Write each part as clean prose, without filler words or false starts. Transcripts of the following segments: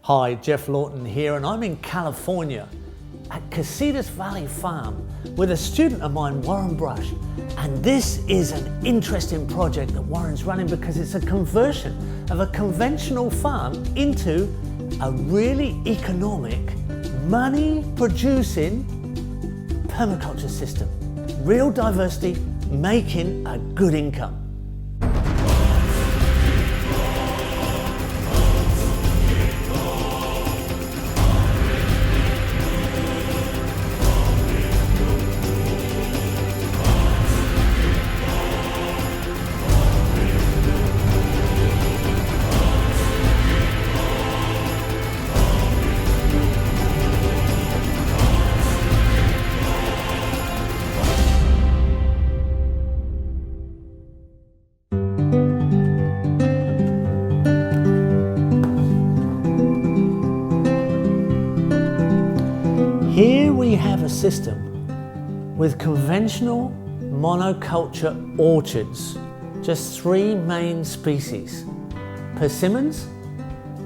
Hi, Jeff Lawton here, and I'm in California at Casitas Valley Farm with a student of mine, Warren Brush. And this is an interesting project that Warren's running because it's a conversion of a conventional farm into a really economic, money-producing permaculture system. Real diversity, making a good income. Here we have a system with conventional monoculture orchards, just three main species: persimmons,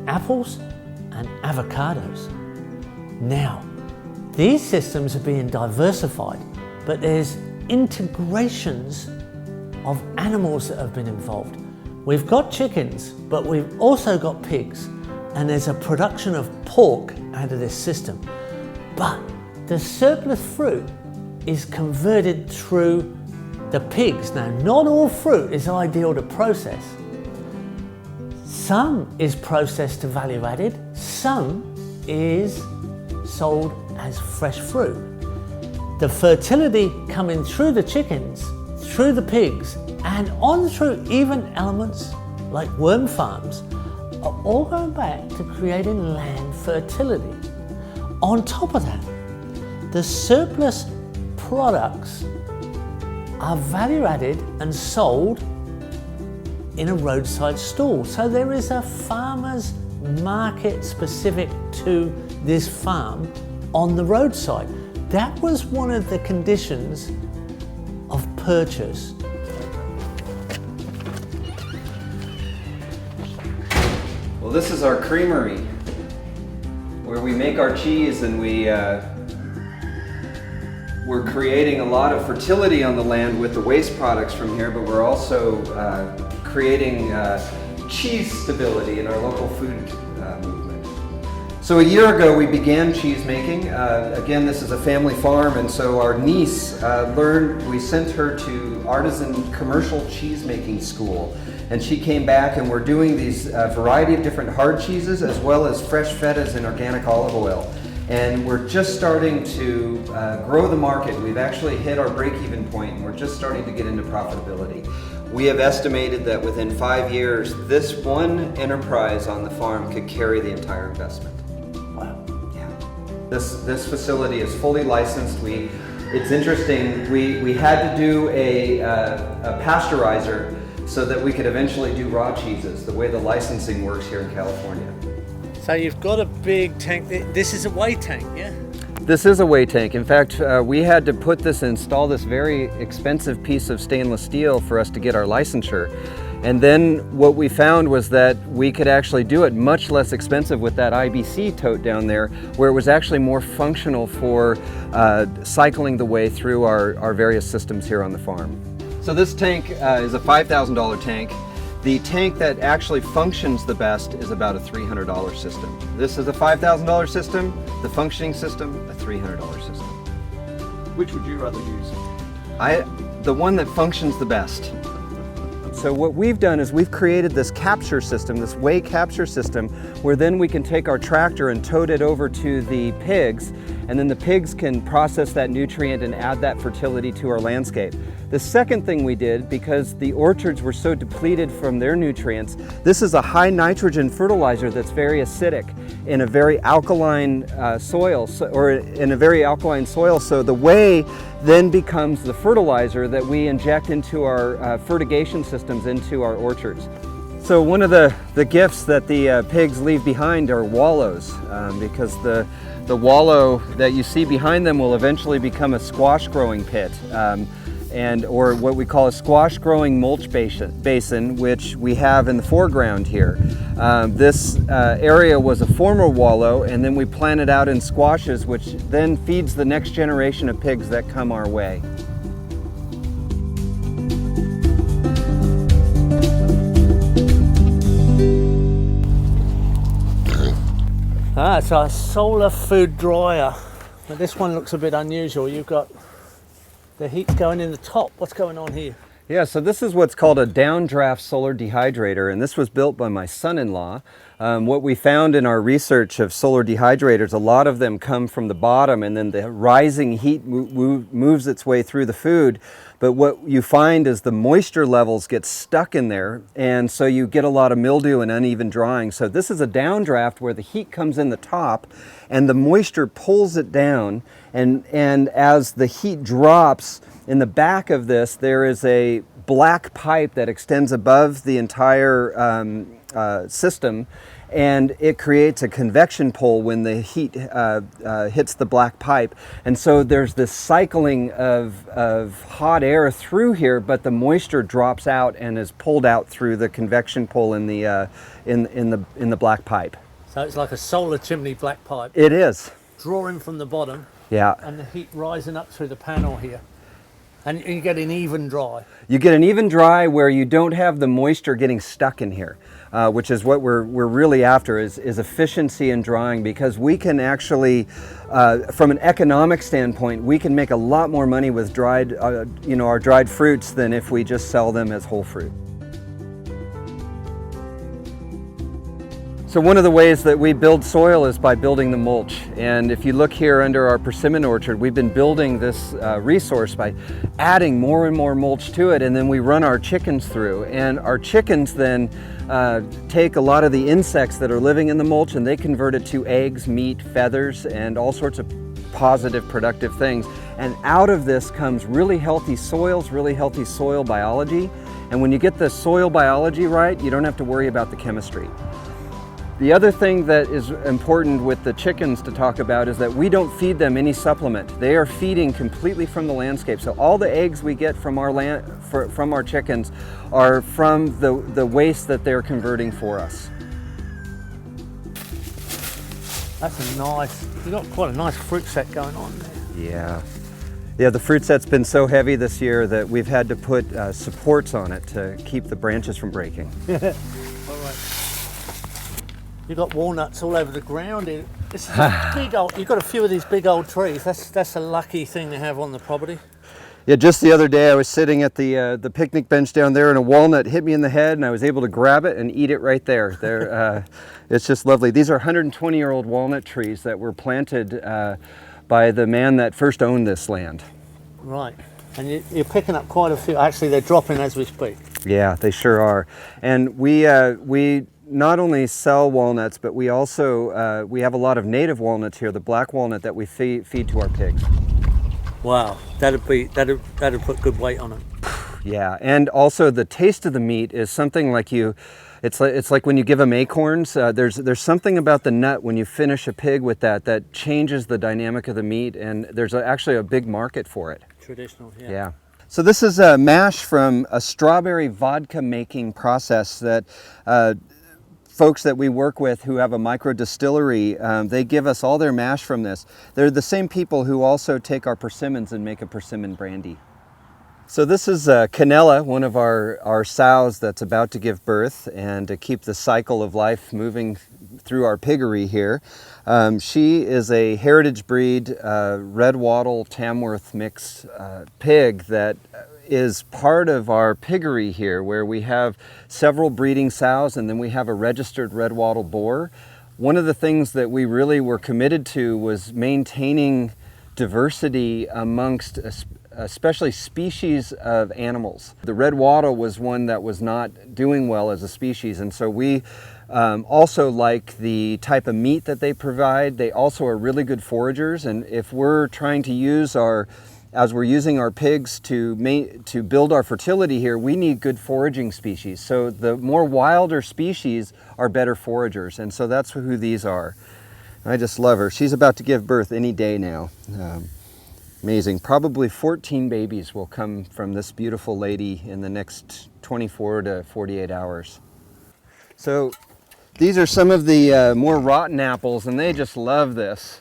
apples, and avocados. Now, these systems are being diversified, but there's integrations of animals that have been involved. We've got chickens, but we've also got pigs, and there's a production of pork out of this system. But the surplus fruit is converted through the pigs. Now, not all fruit is ideal to process. Some is processed to value added, some is sold as fresh fruit. The fertility coming through the chickens, through the pigs, and on through even elements like worm farms are all going back to creating land fertility. On top of that, the surplus products are value added and sold in a roadside stall. So there is a farmer's market specific to this farm on the roadside. That was one of the conditions of purchase. Well, this is our creamery, where we make our cheese, and we're creating a lot of fertility on the land with the waste products from here, but we're also creating cheese stability in our local food movement. So a year ago we began cheese making. Again, this is a family farm, and so our niece we sent her to artisan commercial cheese making school. And she came back, and we're doing these variety of different hard cheeses as well as fresh fetas and organic olive oil. And we're just starting to grow the market. We've actually hit our break-even point, and we're just starting to get into profitability. We have estimated that within 5 years, this one enterprise on the farm could carry the entire investment. Wow. Yeah. This facility is fully licensed. It's interesting, we had to do a pasteurizer so that we could eventually do raw cheeses, the way the licensing works here in California. So you've got a big tank. This is a weigh tank, yeah? This is a weigh tank. In fact, we had to install this very expensive piece of stainless steel for us to get our licensure. And then what we found was that we could actually do it much less expensive with that IBC tote down there, where it was actually more functional for cycling the way through our various systems here on the farm. So this tank is a $5,000 tank. The tank that actually functions the best is about a $300 system. This is a $5,000 system, the functioning system, a $300 system. Which would you rather use? The one that functions the best. So what we've done is we've created this capture system, this weigh capture system, where then we can take our tractor and tote it over to the pigs, and then the pigs can process that nutrient and add that fertility to our landscape. The second thing we did, because the orchards were so depleted from their nutrients, this is a high nitrogen fertilizer that's very acidic in a very alkaline soil, so the whey then becomes the fertilizer that we inject into our fertigation systems into our orchards. So one of the gifts that the pigs leave behind are wallows, because the wallow that you see behind them will eventually become a squash growing pit. or what we call a squash growing mulch basin, which we have in the foreground here. This area was a former wallow, and then we planted out in squashes, which then feeds the next generation of pigs that come our way. It's a solar food dryer. But this one looks a bit unusual. You've got the heat going in the top. What's going on here? Yeah, so this is what's called a downdraft solar dehydrator, and this was built by my son-in-law. What we found in our research of solar dehydrators, a lot of them come from the bottom, and then the rising heat moves its way through the food. But what you find is the moisture levels get stuck in there, and so you get a lot of mildew and uneven drying. So this is a downdraft where the heat comes in the top, and the moisture pulls it down, and as the heat drops, in the back of this, there is a black pipe that extends above the entire system, and it creates a convection pole when the heat hits the black pipe. And so there's this cycling of hot air through here, but the moisture drops out and is pulled out through the convection pole in the black pipe. So it's like a solar chimney black pipe. It is. Drawing from the bottom. Yeah. And the heat rising up through the panel here. And you get an even dry. You get an even dry where you don't have the moisture getting stuck in here, which is what we're really after is efficiency in drying, because we can actually, from an economic standpoint, we can make a lot more money with dried, our dried fruits than if we just sell them as whole fruit. So one of the ways that we build soil is by building the mulch. And if you look here under our persimmon orchard, we've been building this resource by adding more and more mulch to it, and then we run our chickens through. And our chickens then take a lot of the insects that are living in the mulch, and they convert it to eggs, meat, feathers, and all sorts of positive, productive things. And out of this comes really healthy soils, really healthy soil biology. And when you get the soil biology right, you don't have to worry about the chemistry. The other thing that is important with the chickens to talk about is that we don't feed them any supplement. They are feeding completely from the landscape. So all the eggs we get from our chickens are from the waste that they're converting for us. That's you've got quite a nice fruit set going on there. Yeah, the fruit set's been so heavy this year that we've had to put supports on it to keep the branches from breaking. All right. You've got walnuts all over the ground. This is a big old, you've got a few of these big old trees. That's a lucky thing to have on the property. Yeah, just the other day I was sitting at the picnic bench down there, and a walnut hit me in the head, and I was able to grab it and eat it right there. It's just lovely. These are 120-year-old walnut trees that were planted by the man that first owned this land. Right, and you're picking up quite a few. Actually, they're dropping as we speak. Yeah, they sure are. And we not only sell walnuts, but we also we have a lot of native walnuts here, the black walnut that we feed to our pigs. Wow, that'd put good weight on it. Yeah, and also the taste of the meat is something like it's like when you give them acorns. There's something about the nut when you finish a pig with that changes the dynamic of the meat, and there's actually a big market for it. Traditional, yeah. Yeah. So this is a mash from a strawberry vodka making process that folks that we work with who have a micro distillery, they give us all their mash from this. They're the same people who also take our persimmons and make a persimmon brandy. So this is Canella, one of our sows that's about to give birth, and to keep the cycle of life moving through our piggery here. She is a heritage breed red wattle Tamworth mix pig that is part of our piggery here, where we have several breeding sows, and then we have a registered red wattle boar. One of the things that we really were committed to was maintaining diversity amongst especially species of animals. The red wattle was one that was not doing well as a species, and so we also like the type of meat that they provide. They also are really good foragers, and if we're trying to use as we're using our pigs to build our fertility here, we need good foraging species. So the more wilder species are better foragers, and so that's who these are. I just love her. She's about to give birth any day now. Amazing. Probably 14 babies will come from this beautiful lady in the next 24 to 48 hours. So These are some of the more rotten apples, and they just love this.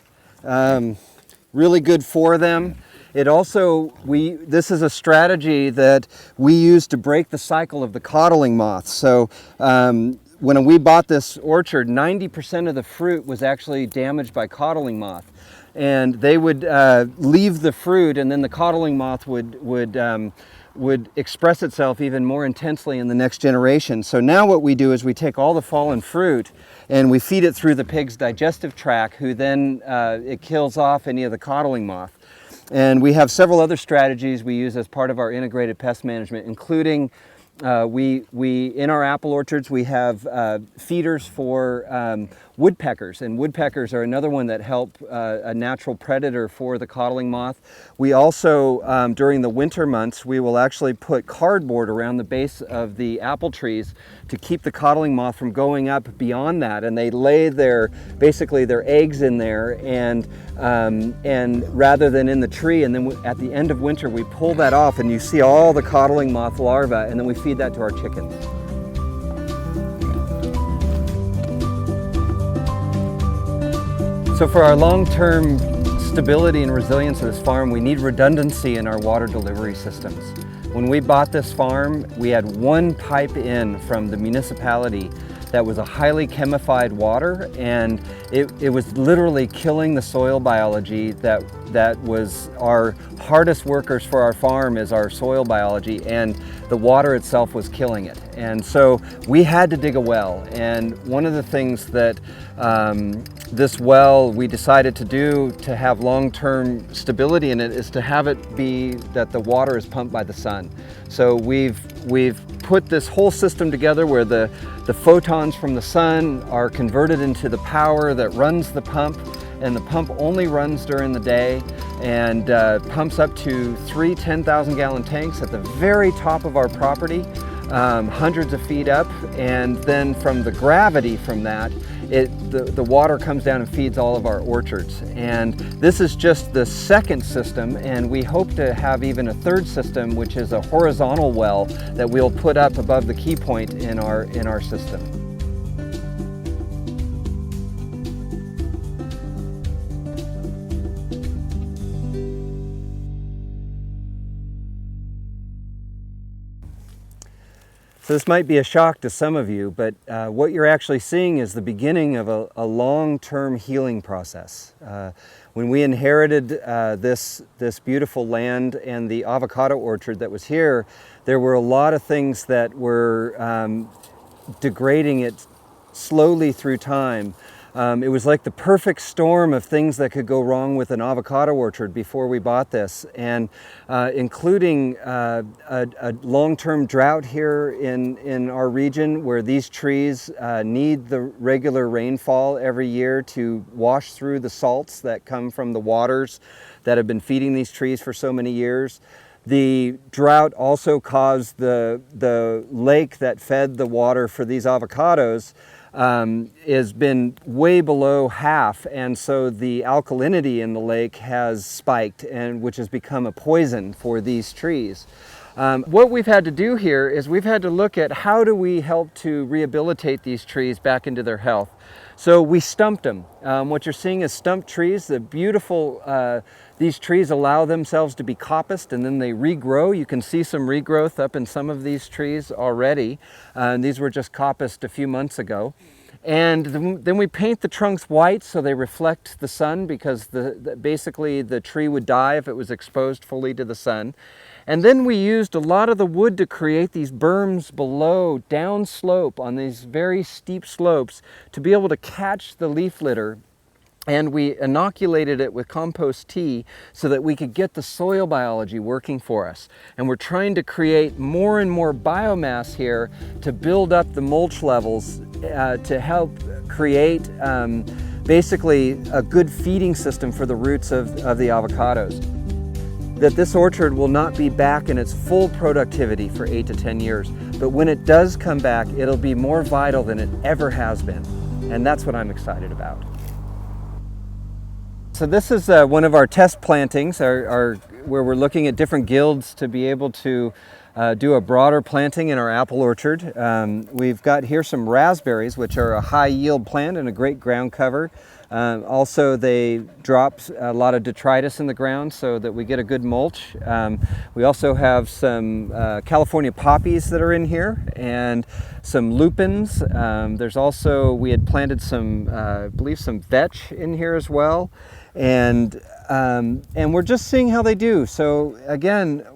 Really good for them. It also, this is a strategy that we use to break the cycle of the coddling moths. So when we bought this orchard, 90% of the fruit was actually damaged by coddling moth. And they would leave the fruit, and then the coddling moth would express itself even more intensely in the next generation. So now what we do is we take all the fallen fruit and we feed it through the pig's digestive tract, who then it kills off any of the coddling moth. And we have several other strategies we use as part of our integrated pest management, including in our apple orchards we have feeders for woodpeckers, and woodpeckers are another one that help a natural predator for the coddling moth. We also, during the winter months, we will actually put cardboard around the base of the apple trees to keep the coddling moth from going up beyond that, and they lay basically their eggs in there, and rather than in the tree, and then at the end of winter we pull that off and you see all the coddling moth larvae, and then we feed that to our chickens. So for our long-term stability and resilience of this farm, we need redundancy in our water delivery systems. When we bought this farm, we had one pipe in from the municipality that was a highly chemified water, and it was literally killing the soil biology that was our hardest workers for our farm, is our soil biology, and the water itself was killing it. And so we had to dig a well, and one of the things that this well we decided to do to have long-term stability in it is to have it be that the water is pumped by the sun. So we've put this whole system together where the photons from the sun are converted into the power that runs the pump, and the pump only runs during the day and pumps up to 3 10,000 gallon tanks at the very top of our property, hundreds of feet up, and then from the gravity from that, the water comes down and feeds all of our orchards. And this is just the second system, and we hope to have even a third system, which is a horizontal well that we'll put up above the key point in our system. So this might be a shock to some of you, but what you're actually seeing is the beginning of a long-term healing process. When we inherited this beautiful land and the avocado orchard that was here, there were a lot of things that were degrading it slowly through time. It was like the perfect storm of things that could go wrong with an avocado orchard before we bought this, and including a long-term drought here in our region, where these trees need the regular rainfall every year to wash through the salts that come from the waters that have been feeding these trees for so many years. The drought also caused the lake that fed the water for these avocados has been way below half, and so the alkalinity in the lake has spiked, and which has become a poison for these trees. What we've had to do here is we've had to look at how do we help to rehabilitate these trees back into their health. So we stumped them. What you're seeing is stumped trees. The beautiful, these trees allow themselves to be coppiced, and then they regrow. You can see some regrowth up in some of these trees already. These were just coppiced a few months ago. And then we paint the trunks white so they reflect the sun, because basically the tree would die if it was exposed fully to the sun. And then we used a lot of the wood to create these berms below, down slope on these very steep slopes, to be able to catch the leaf litter. And we inoculated it with compost tea so that we could get the soil biology working for us. And we're trying to create more and more biomass here to build up the mulch levels to help create basically a good feeding system for the roots of the avocados. That this orchard will not be back in its full productivity for 8 to 10 years, but when it does come back, it'll be more vital than it ever has been. And that's what I'm excited about. So this is one of our test plantings, where we're looking at different guilds to be able to do a broader planting in our apple orchard. We've got here some raspberries, which are a high yield plant and a great ground cover. Also, they drop a lot of detritus in the ground so that we get a good mulch. We also have some California poppies that are in here and some lupins. There's also, we had planted some, I believe some vetch in here as well. And we're just seeing how they do. So again,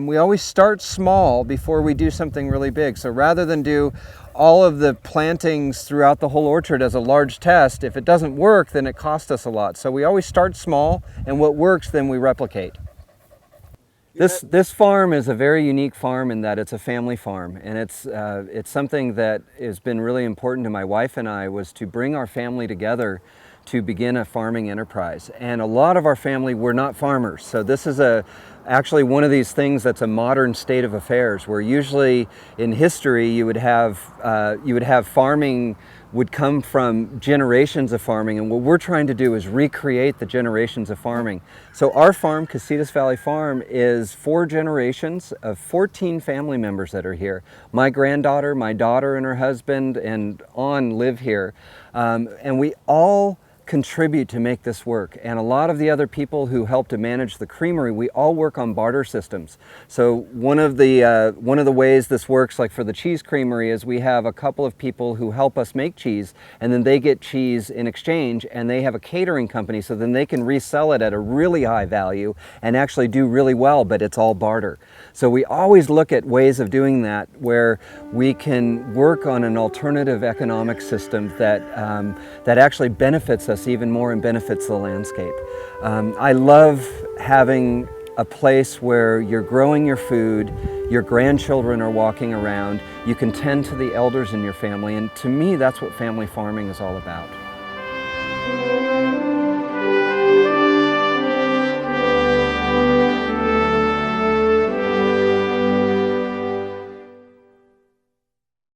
we always start small before we do something really big. So rather than do all of the plantings throughout the whole orchard as a large test, if it doesn't work, then it costs us a lot. So we always start small, and what works, then we replicate. This farm is a very unique farm in that it's a family farm, and it's something that has been really important to my wife and I, was to bring our family together to begin a farming enterprise. And a lot of our family were not farmers, so this is actually one of these things that's a modern state of affairs, where usually in history you would have farming would come from generations of farming, and what we're trying to do is recreate the generations of farming. So our farm, Casitas Valley Farm, is 4 generations of 14 family members that are here. My granddaughter, my daughter and her husband and on live here, and we all contribute to make this work. And a lot of the other people who help to manage the creamery, we all work on barter systems. So one of the ways this works, like for the cheese creamery, is we have a couple of people who help us make cheese, and then they get cheese in exchange, and they have a catering company, so then they can resell it at a really high value and actually do really well, but it's all barter. So we always look at ways of doing that where we can work on an alternative economic system that actually benefits us even more and benefits the landscape. I love having a place where you're growing your food, your grandchildren are walking around, you can tend to the elders in your family, and to me that's what family farming is all about.